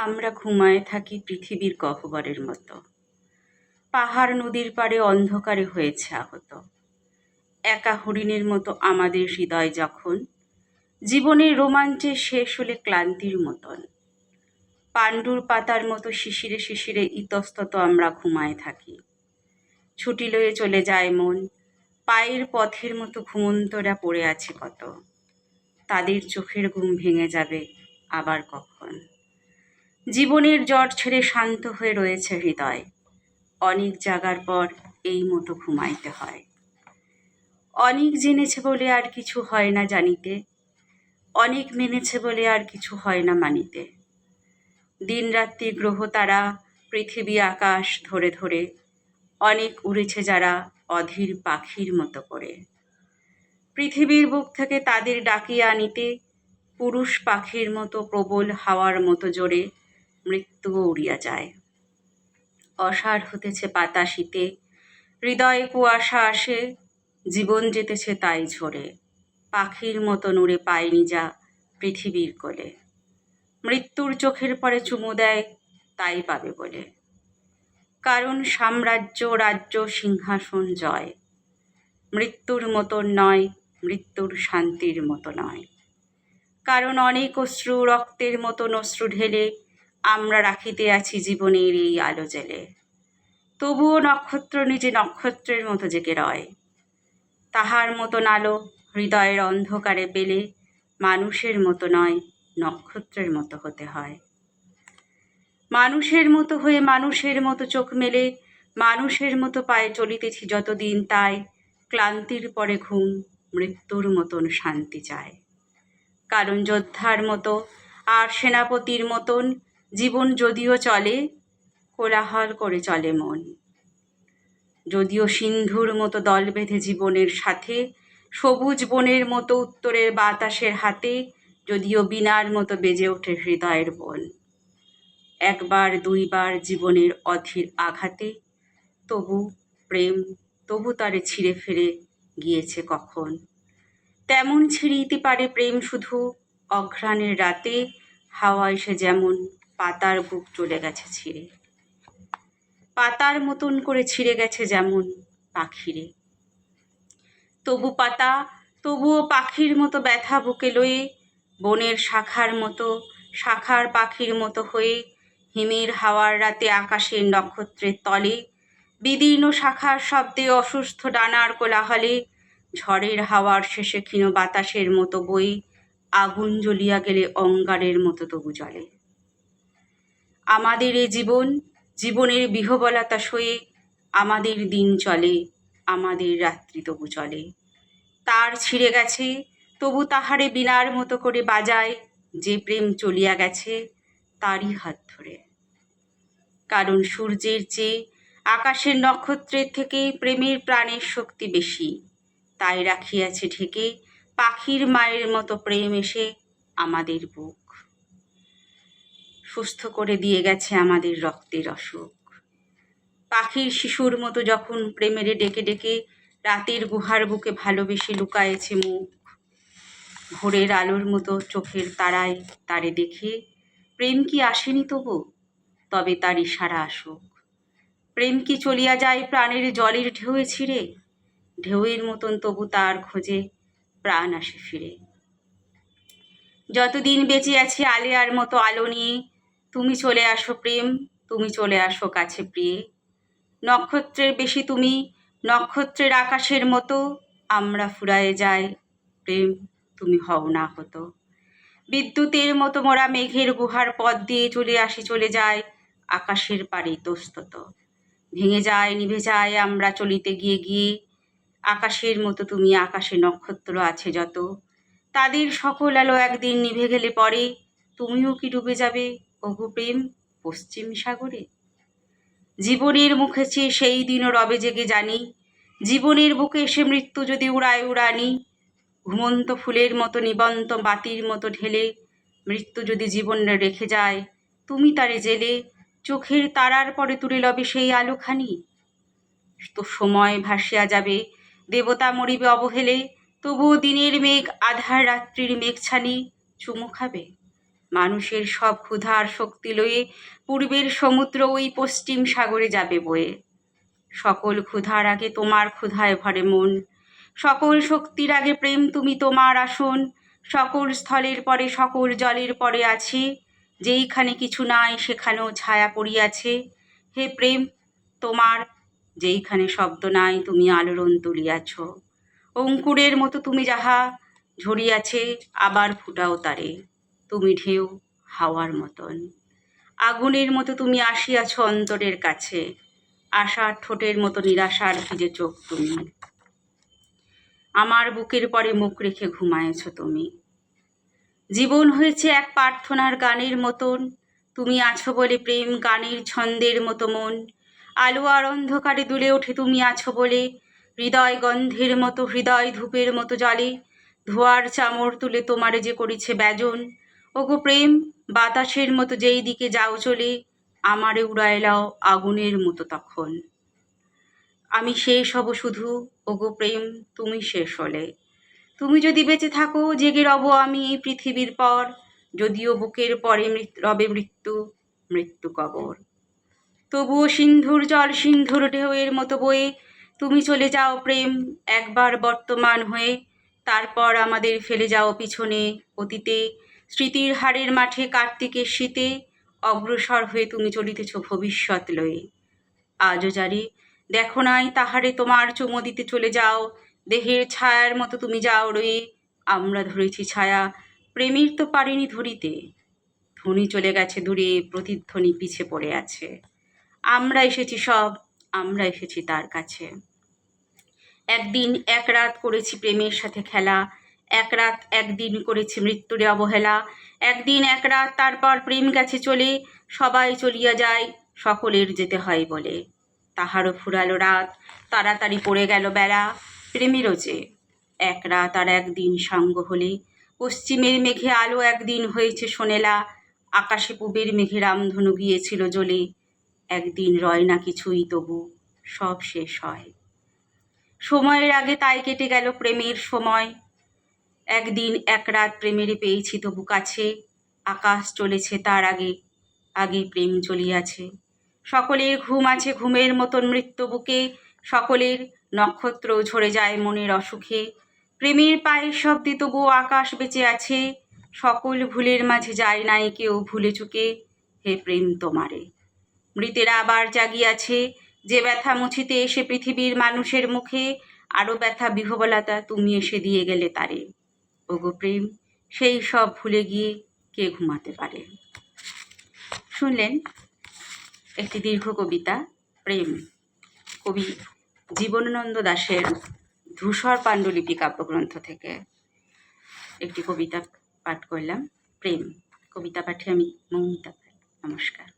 আমরা ঘুমায়ে থাকি পৃথিবীর গহ্বরের মতো। পাহাড় নদীর পাড়ে অন্ধকারে হয়েছে আহত। একা হরিণের মতো আমাদের হৃদয় যখন জীবনের রোমাঞ্চে শেষ হলে ক্লান্তির মতন। পাণ্ডুর পাতার মতো শিশিরে শিশিরে ইতস্তত আমরা ঘুমায়ে থাকি। ছুটি লয়ে চলে যায় মন, পায়ের পথের মতো ঘুমন্তরা পড়ে আছে কত। তাদের চোখের ঘুম ভেঙে যাবে আবার কখন। জীবনের জ্বর ছেড়ে শান্ত হয়ে রয়েছে হৃদয়। অনেক জাগার পর এই মতো ঘুমাইতে হয়। অনেক জেনেছে বলে আর কিছু হয় না জানিতে, অনেক মেনেছে বলে আর কিছু হয় না মানিতে। দিন রাত্রি গ্রহ তারা, পৃথিবী আকাশ ধরে ধরে অনেক উড়েছে যারা অধীর পাখির মতো করে। পৃথিবীর বুক থেকে তাদের ডাকিয়ে আনিতে পুরুষ পাখির মতো প্রবল হাওয়ার মতো জোরে মৃত্যুও উড়িয়া যায়। অসাড় হতেছে পাতা শীতে, হৃদয়ে কুয়াশা আসে, জীবন যেতেছে তাই ঝরে। পাখির মতো উড়ে পায়নি যা পৃথিবীর কোলে। মৃত্যুর চোখের পরে চুমু দেয় তাই পাবে বলে। কারণ সাম্রাজ্য রাজ্য সিংহাসন জয়। মৃত্যুর মতন নয়, মৃত্যুর শান্তির মতো নয়। কারণ অনেক অশ্রু রক্তের মতন অশ্রু ঢেলে আমরা রাখিতে আছি জীবনের এই আলো জেলে। তবুও নক্ষত্র নিজে নক্ষত্রের মতো জেগে রয়। তাহার মতন আলো হৃদয়ের অন্ধকারে পেলে মানুষের মতো নয়, নক্ষত্রের মতো হতে হয়। মানুষের মতো হয়ে মানুষের মতো চোখ মেলে মানুষের মতো পায়ে চলিতেছি যতদিন, তাই ক্লান্তির পরে ঘুম মৃত্যুর মতন শান্তি চায়। কারণ যোদ্ধার মতো আর সেনাপতির মতন জীবন যদিও চলে, কোলাহল করে চলে মন। যদিও সিন্ধুর মতো দল বেঁধে জীবনের সাথে, সবুজ বনের মতো উত্তরের বাতাসের হাতে, যদিও বীণার মতো বেজে ওঠে হৃদয়ের বন। একবার দুইবার জীবনের অধীর আঘাতে তবু প্রেম, তবু তারে ছিঁড়ে ফেলে গিয়েছে কখন। তেমন ছিঁড়িতে পারে প্রেম শুধু অঘ্রাণের রাতে, হাওয়া এসে যেমন পাতার বুক চলে গেছে ছিঁড়ে। পাতার মতন করে ছিঁড়ে গেছে যেমন পাখিরে। তবু পাতা, তবুও পাখির মতো ব্যথা বুকে লয়ে, বনের শাখার মতো শাখার পাখির মতো হয়ে, হিমের হাওয়ার রাতে আকাশের নক্ষত্রের তলে, বিদীর্ণ শাখার শব্দে অসুস্থ ডানার কোলাহলে, ঝড়ের হাওয়ার শেষে ক্ষীণ বাতাসের মতো বয়ে, আগুন জ্বলিয়া গেলে অঙ্গারের মতো তবু জ্বলে। আমাদের এ জীবন, জীবনের বিহবলতা সয়ে আমাদের দিন চলে, আমাদের রাত্রি তবু চলে। তার ছিঁড়ে গেছে তবু তাহারে বীণার মতো করে বাজায়, যে প্রেম চলিয়া গেছে তারই হাত ধরে। কারণ সূর্যের চেয়ে আকাশের নক্ষত্রের থেকে প্রেমের প্রাণের শক্তি বেশি, তাই রাখিয়াছে ঢেকে পাখির মায়ের মতো প্রেম এসে আমাদের বুক। সুস্থ করে দিয়ে গেছে আমাদের রক্তের অসুখ। পাখির শিশুর মতো যখন প্রেমেরে ডেকে ডেকে রাতের গুহার বুকে ভালোবেসে লুকায়েছে মুখ। ভোরের আলোর মতো চোখের তারায় তারে দেখে প্রেম কি আসেনি তবু, তবে তার ইশারা আসুক। প্রেম কি চলিয়া যায় প্রাণের জলের ঢেউয়ে ছিঁড়ে, ঢেউয়ের মতন তবু তার খোঁজে প্রাণ আসে ফিরে। যতদিন বেঁচে আছি আলেয়ার মতো আলো নিয়ে, তুমি চলে আসো প্রেম, তুমি চলে আসো কাছে প্রিয়ে। নক্ষত্রের বেশি তুমি, নক্ষত্রের আকাশের মতো আমরা ফুরায়ে যাই, প্রেম তুমি হও না হতো। বিদ্যুতের মতো মোরা মেঘের গুহার পথ দিয়ে চলে আসি চলে যায় আকাশের পারে ইতস্তত। ভেঙে যায় নিভে যায় আমরা চলিতে গিয়ে গিয়ে, আকাশের মতো তুমি, আকাশে নক্ষত্র আছে যত, তাদের সকল আলো একদিন নিভে গেলে পরে তুমিও কি ডুবে যাবে ওগো প্রেম পশ্চিম সাগরে। জীবনের মুখে চেয়ে সেই দিনও রবে জেগে জানি, জীবনের বুকে এসে মৃত্যু যদি উড়ায় উড়ানি। ঘুমন্ত ফুলের মতো নিবন্ত বাতির মতো ঢেলে মৃত্যু যদি জীবন রেখে যায়, তুমি তারে জেলে চোখের তারার পরে তুলে লবে সেই আলোখানি। তো সময় ভাসিয়া যাবে, দেবতা মরিবে অবহেলে, তবুও দিনের মেঘ আধার রাত্রির মেঘ ছানি চুমু খাবে। মানুষের সব ক্ষুধার শক্তি লয়ে পূর্বের সমুদ্র ওই পশ্চিম সাগরে যাবে বয়ে। সকল ক্ষুধার আগে তোমার ক্ষুধায় ভরে মন, সকল শক্তির আগে প্রেম তুমি তোমার আসন। সকল স্থলের পরে সকল জলের পরে আছে, যেইখানে কিছু নাই সেখানেও ছায়া পড়িয়াছে। হে প্রেম তোমার, যেইখানে শব্দ নাই তুমি আলোড়ন তুলিয়াছ। অঙ্কুরের মতো তুমি যাহা ঝরিয়াছে, আবার ফুটাও তারে। তুমি ঢেউ হাওয়ার মতন, আগুনের মতো তুমি আসিয়াছ অন্তরের কাছে। আশার ঠোঁটের মতো নিরাশার ভিজে চোখ তুমি। আমার বুকের পরে মুখ রেখে ঘুমায়েছ তুমি। জীবন হয়েছে এক প্রার্থনার গানের মতন, তুমি আছো বলে প্রেম গানের ছন্দের মতো মন। আলো আর অন্ধকারে দুলে ওঠে তুমি আছো বলে, হৃদয় গন্ধের মতো হৃদয় ধূপের মতো জলে। ধোয়ার চামড় তুলে তোমারে যে করেছে ব্যজন। ওগো প্রেম বাতাসের মতো যেই দিকে যাও চলে, আমারে উড়াইলাও আগুনের মতো তখন। আমি শেষ হব শুধু, ওগো প্রেম তুমি শেষ হলে। তুমি যদি বেঁচে থাকো জেগে রব আমি এই পৃথিবীর পর, যদিও বুকের পরে রবে মৃত্যু, মৃত্যু কবর। তবুও সিন্ধুর জল সিন্ধুর ঢেউয়ের মতো বয়ে তুমি চলে যাও প্রেম একবার বর্তমান হয়ে। তারপর আমাদের ফেলে যাও পিছনে অতীতে, স্মৃতির হাড়ের মাঠে কার্তিকের শীতে। অগ্রসর হয়ে তুমি চলিতেছ ভবিষ্যৎ লয়ে। আজও জারি দেখো নাই তাহারে তোমার চুমো দিতে চলে যাও, দেহের ছায়ার মতো তুমি যাও রয়ে। আমরা ধরেছি ছায়া, প্রেমের তো পারিনি ধরিতে। ধ্বনি চলে গেছে দূরে, প্রতিধ্বনি পিছে পড়ে আছে। আমরা এসেছি সব, আমরা এসেছি তার কাছে। একদিন এক রাত করেছি প্রেমের সাথে খেলা, এক রাত একদিন করেছি মৃত্যুরে অবহেলা। একদিন এক রাত তারপর প্রেম গেছে চলে, সবাই চলিয়া যায় সকলের যেতে হয় বলে। তাহারও ফুরালো রাত, তাড়াতাড়ি পড়ে গেল বেলা। প্রেমেরও যে এক রাত আর একদিন সঙ্গ হলে, পশ্চিমের মেঘে আলো একদিন হয়েছে সোনেলা। আকাশে পুবের মেঘে রামধনু গিয়েছিল জ্বলে। একদিন রয় না কিছুই তবু সব শেষ হয়। সময়ের আগে তাই কেটে গেল প্রেমের সময়। একদিন এক রাত প্রেমের পেয়েছি তবু কাছে। আকাশ চলেছে তার আগে, আগে প্রেম চলিয়াছে। সকলের ঘুম আছে ঘুমের মতন মৃত্যু বুকে, সকলের নক্ষত্র ঝরে যায় মনের অসুখে। প্রেমের পায়ের শব্দে তবুও আকাশ বেঁচে আছে, সকল ভুলের মাঝে যায় নাই কেউ ভুলে চুকে। হে প্রেম তোমারে, মৃতেরা আবার জাগিয়াছে, যে ব্যথা মুছিতে এসে পৃথিবীর মানুষের মুখে আরো ব্যথা বিহবলতা তুমি এসে দিয়ে গেলে তারে। ওগো প্রেম সেই সব ভুলে গিয়ে কে ঘুমাতে পারে। শুনলেন একটি দীর্ঘ কবিতা প্রেম, কবি জীবনানন্দ দাশের ধূসর পাণ্ডুলিপি কাব্যগ্রন্থ থেকে একটি কবিতা পাঠ করলাম প্রেম। কবিতা পাঠে আমি মৌমিতা। নমস্কার।